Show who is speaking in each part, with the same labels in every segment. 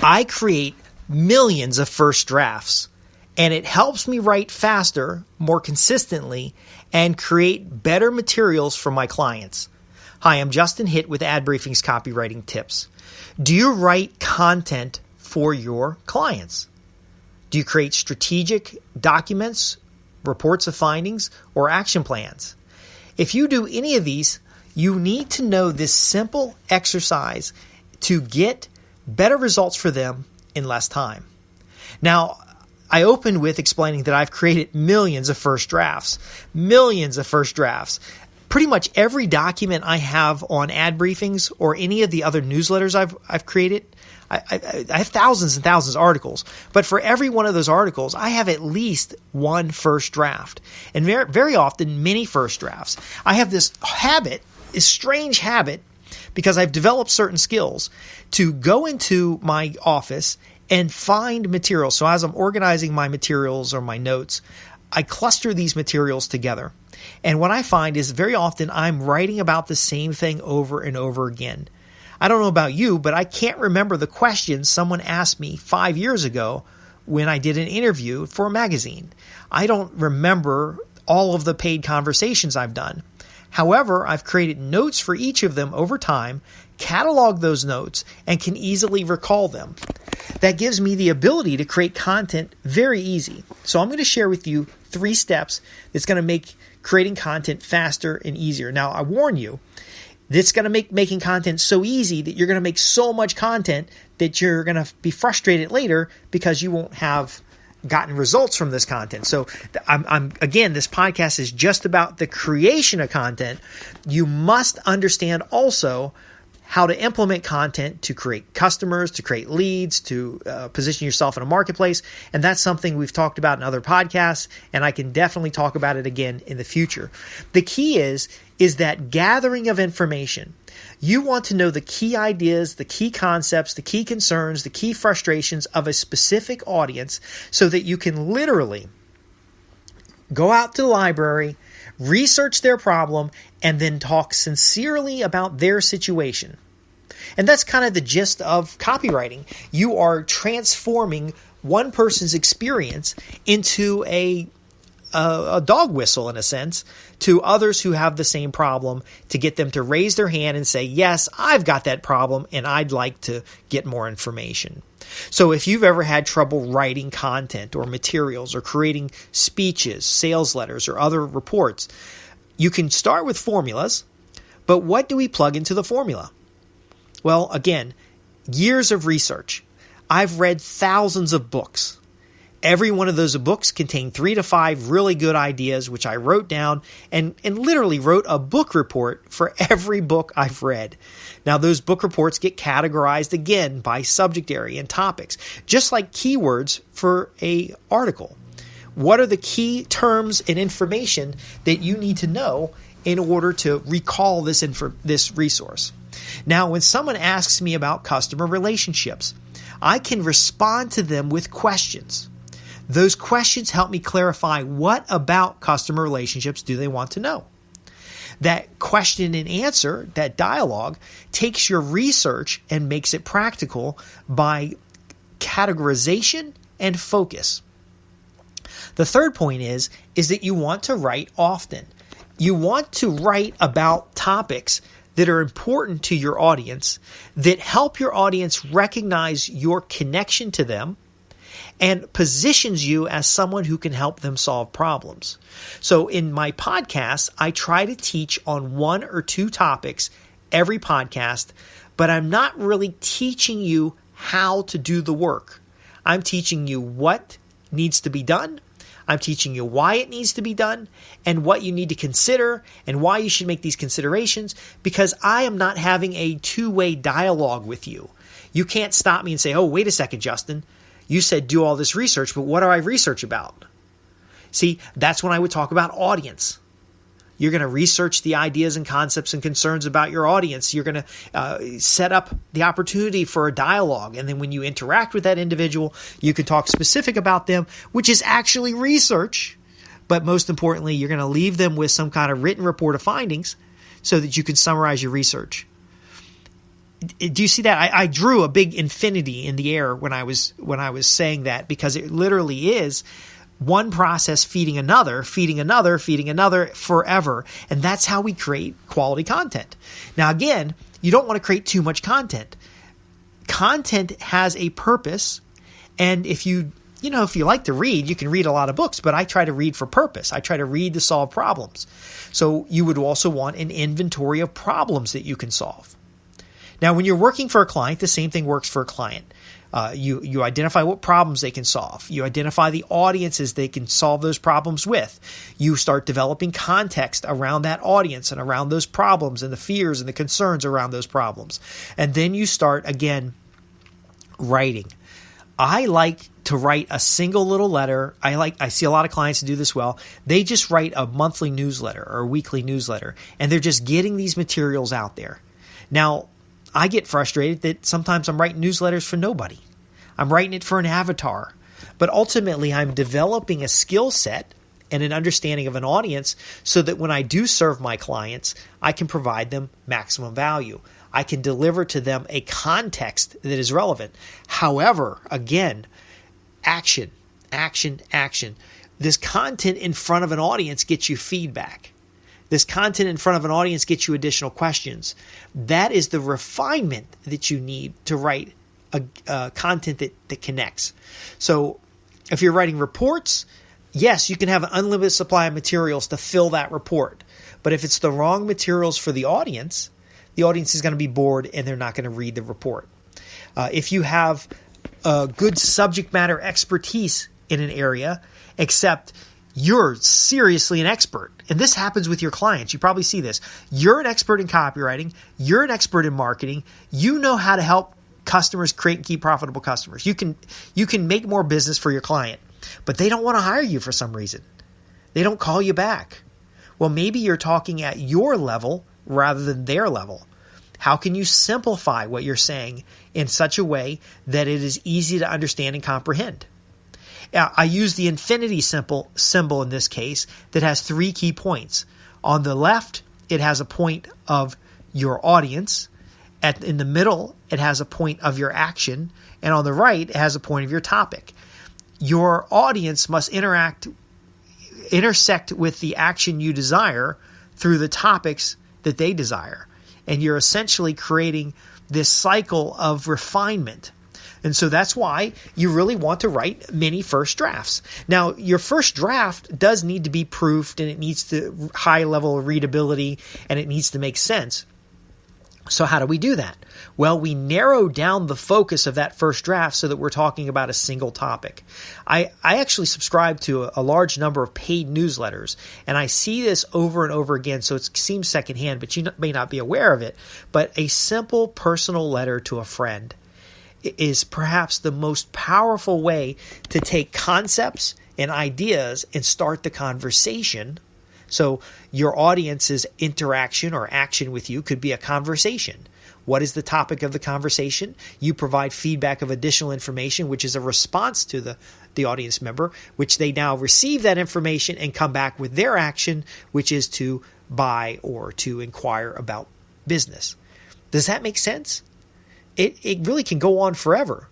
Speaker 1: I create millions of first drafts, and it helps me write faster, more consistently, and create better materials for my clients. Hi, I'm Justin Hitt with Ad Briefing's Copywriting Tips. Do you write content for your clients? Do you create strategic documents, reports of findings, or action plans? If you do any of these, you need to know this simple exercise to get better results for them in less time. Now, I opened with explaining that I've created millions of first drafts. Pretty much every document I have on Ad Briefings or any of the other newsletters I've created, I have thousands and thousands of articles. But for every one of those articles, I have at least one first draft, and very often many first drafts. I have this strange habit, because I've developed certain skills, to go into my office and find materials. So as I'm organizing my materials or my notes, I cluster these materials together. And what I find is very often I'm writing about the same thing over and over again. I don't know about you, but I can't remember the questions someone asked me 5 years ago when I did an interview for a magazine. I don't remember all of the paid conversations I've done. However, I've created notes for each of them over time, cataloged those notes, and can easily recall them. That gives me the ability to create content very easy. So I'm going to share with you 3 steps that's going to make creating content faster and easier. Now, I warn you, it's going to make making content so easy that you're going to make so much content that you're going to be frustrated later because you won't have gotten results from this content. So again, this podcast is just about the creation of content. You must understand also how to implement content to create customers, to create leads, to position yourself in a marketplace. And that's something we've talked about in other podcasts, and I can definitely talk about it again in the future. The key is that gathering of information. You want to know the key ideas, the key concepts, the key concerns, the key frustrations of a specific audience so that you can literally go out to the library, research their problem, and then talk sincerely about their situation. And that's kind of the gist of copywriting. You are transforming one person's experience into a dog whistle, in a sense, to others who have the same problem, to get them to raise their hand and say, yes, I've got that problem and I'd like to get more information. So if you've ever had trouble writing content or materials or creating speeches, sales letters, or other reports, you can start with formulas, but what do we plug into the formula? Well, again, years of research. I've read thousands of books. Every one of those books contained 3 to 5 really good ideas, which I wrote down and literally wrote a book report for every book I've read. Now, those book reports get categorized again by subject area and topics, just like keywords for an article. What are the key terms and information that you need to know in order to recall this resource? Now, when someone asks me about customer relationships, I can respond to them with questions. Those questions help me clarify what about customer relationships do they want to know. That question and answer, that dialogue, takes your research and makes it practical by categorization and focus. The third point is that you want to write often. You want to write about topics that are important to your audience, that help your audience recognize your connection to them, and positions you as someone who can help them solve problems. So in my podcast, I try to teach on 1 or 2 topics every podcast, but I'm not really teaching you how to do the work. I'm teaching you what needs to be done. I'm teaching you why it needs to be done and what you need to consider and why you should make these considerations, because I am not having a 2-way dialogue with you. You can't stop me and say, oh, wait a second, Justin. You said do all this research, but what do I research about? See, that's when I would talk about audience. You're going to research the ideas and concepts and concerns about your audience. You're going to set up the opportunity for a dialogue. And then when you interact with that individual, you can talk specific about them, which is actually research. But most importantly, you're going to leave them with some kind of written report of findings so that you can summarize your research. Do you see that? I drew a big infinity in the air when I was saying that, because it literally is one process feeding another, feeding another, feeding another forever. And that's how we create quality content. Now, again, you don't want to create too much content. Content has a purpose. And if you like to read, you can read a lot of books, but I try to read for purpose. I try to read to solve problems. So you would also want an inventory of problems that you can solve. Now, when you're working for a client, the same thing works for a client. You identify what problems they can solve. You identify the audiences they can solve those problems with. You start developing context around that audience and around those problems and the fears and the concerns around those problems. And then you start, again, writing. I like to write a single little letter. I see a lot of clients do this well. They just write a monthly newsletter or a weekly newsletter, and they're just getting these materials out there. Now, I get frustrated that sometimes I'm writing newsletters for nobody. I'm writing it for an avatar. But ultimately, I'm developing a skill set and an understanding of an audience so that when I do serve my clients, I can provide them maximum value. I can deliver to them a context that is relevant. However, again, action, action, action. This content in front of an audience gets you feedback. This content in front of an audience gets you additional questions. That is the refinement that you need to write a content that connects. So if you're writing reports, yes, you can have an unlimited supply of materials to fill that report. But if it's the wrong materials for the audience is going to be bored and they're not going to read the report. If you have good subject matter expertise in an area, except you're seriously an expert, and this happens with your clients. You probably see this. You're an expert in copywriting. You're an expert in marketing. You know how to help customers create and keep profitable customers. You can make more business for your client, but they don't want to hire you for some reason. They don't call you back. Well, maybe you're talking at your level rather than their level. How can you simplify what you're saying in such a way that it is easy to understand and comprehend? I use the infinity symbol in this case that has 3 key points. On the left, it has a point of your audience. In the middle, it has a point of your action. And on the right, it has a point of your topic. Your audience must intersect with the action you desire through the topics that they desire. And you're essentially creating this cycle of refinement. And so that's why you really want to write many first drafts. Now, your first draft does need to be proofed, and it needs to high level of readability, and it needs to make sense. So how do we do that? Well, we narrow down the focus of that first draft so that we're talking about a single topic. I actually subscribe to a large number of paid newsletters, and I see this over and over again, so it seems secondhand, but you may not be aware of it. But a simple personal letter to a friend is perhaps the most powerful way to take concepts and ideas and start the conversation. So your audience's interaction or action with you could be a conversation. What is the topic of the conversation? You provide feedback of additional information, which is a response to the audience member, which they now receive that information and come back with their action, which is to buy or to inquire about business. Does that make sense? It really can go on forever.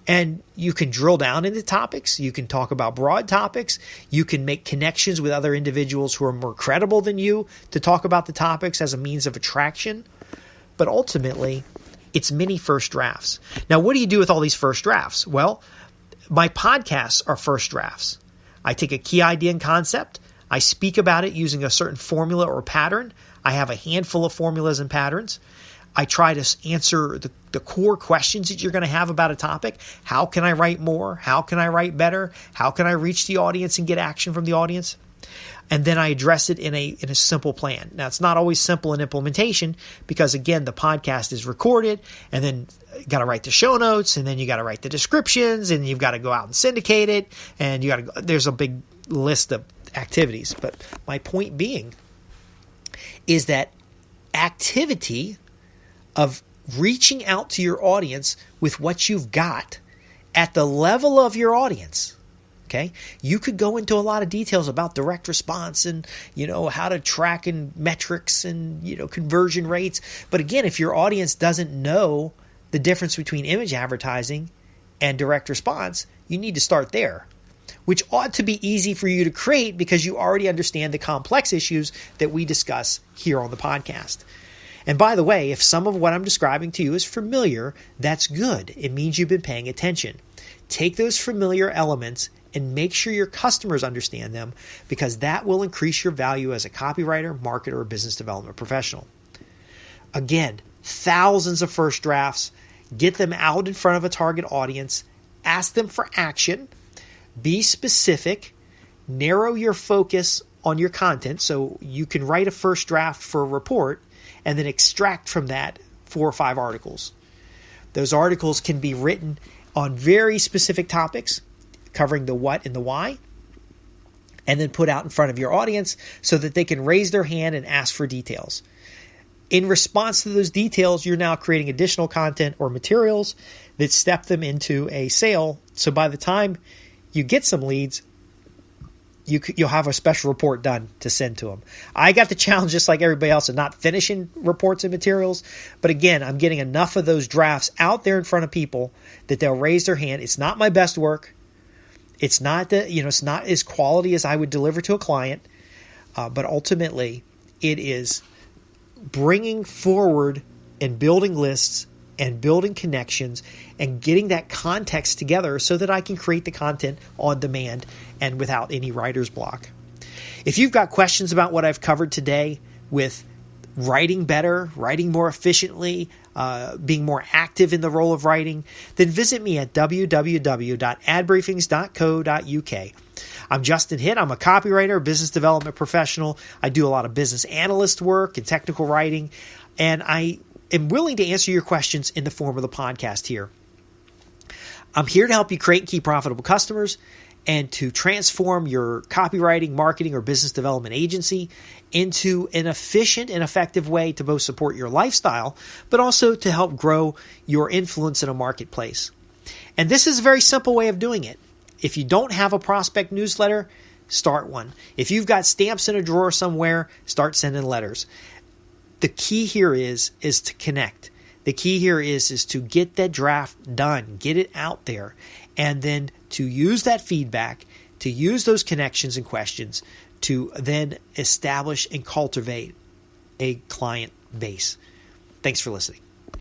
Speaker 1: And you can drill down into topics. You can talk about broad topics. You can make connections with other individuals who are more credible than you to talk about the topics as a means of attraction. But ultimately, it's many first drafts. Now, what do you do with all these first drafts? Well, my podcasts are first drafts. I take a key idea and concept. I speak about it using a certain formula or pattern. I have a handful of formulas and patterns. I try to answer the core questions that you're going to have about a topic. How can I write more? How can I write better? How can I reach the audience and get action from the audience? And then I address it in a simple plan. Now, it's not always simple in implementation because, again, the podcast is recorded, and then you got to write the show notes, and then you got to write the descriptions, and you've got to go out and syndicate it, and there's a big list of activities. But my point being is that activity of reaching out to your audience with what you've got at the level of your audience. Okay. You could go into a lot of details about direct response and, how to track and metrics and, conversion rates. But again, if your audience doesn't know the difference between image advertising and direct response, you need to start there, which ought to be easy for you to create because you already understand the complex issues that we discuss here on the podcast. And by the way, if some of what I'm describing to you is familiar, that's good. It means you've been paying attention. Take those familiar elements and make sure your customers understand them, because that will increase your value as a copywriter, marketer, or business development professional. Again, thousands of first drafts. Get them out in front of a target audience. Ask them for action. Be specific. Narrow your focus on your content so you can write a first draft for a report and then extract from that 4 or 5 articles. Those articles can be written on very specific topics, covering the what and the why, and then put out in front of your audience so that they can raise their hand and ask for details. In response to those details, you're now creating additional content or materials that step them into a sale. So by the time you get some leads, you'll have a special report done to send to them. I got the challenge, just like everybody else, of not finishing reports and materials. But again, I'm getting enough of those drafts out there in front of people that they'll raise their hand. It's not my best work. It's not it's not as quality as I would deliver to a client. But ultimately, it is bringing forward and building lists and building connections and getting that context together so that I can create the content on demand and without any writer's block. If you've got questions about what I've covered today with writing better, writing more efficiently, being more active in the role of writing, then visit me at www.adbriefings.co.uk. I'm Justin Hitt. I'm a copywriter, business development professional. I do a lot of business analyst work and technical writing, and I am willing to answer your questions in the form of the podcast here. I'm here to help you create and keep profitable customers and to transform your copywriting, marketing, or business development agency into an efficient and effective way to both support your lifestyle, but also to help grow your influence in a marketplace. And this is a very simple way of doing it. If you don't have a prospect newsletter, start one. If you've got stamps in a drawer somewhere, start sending letters. The key here is to connect. The key here is to get that draft done, get it out there, and then to use that feedback, to use those connections and questions to then establish and cultivate a client base. Thanks for listening.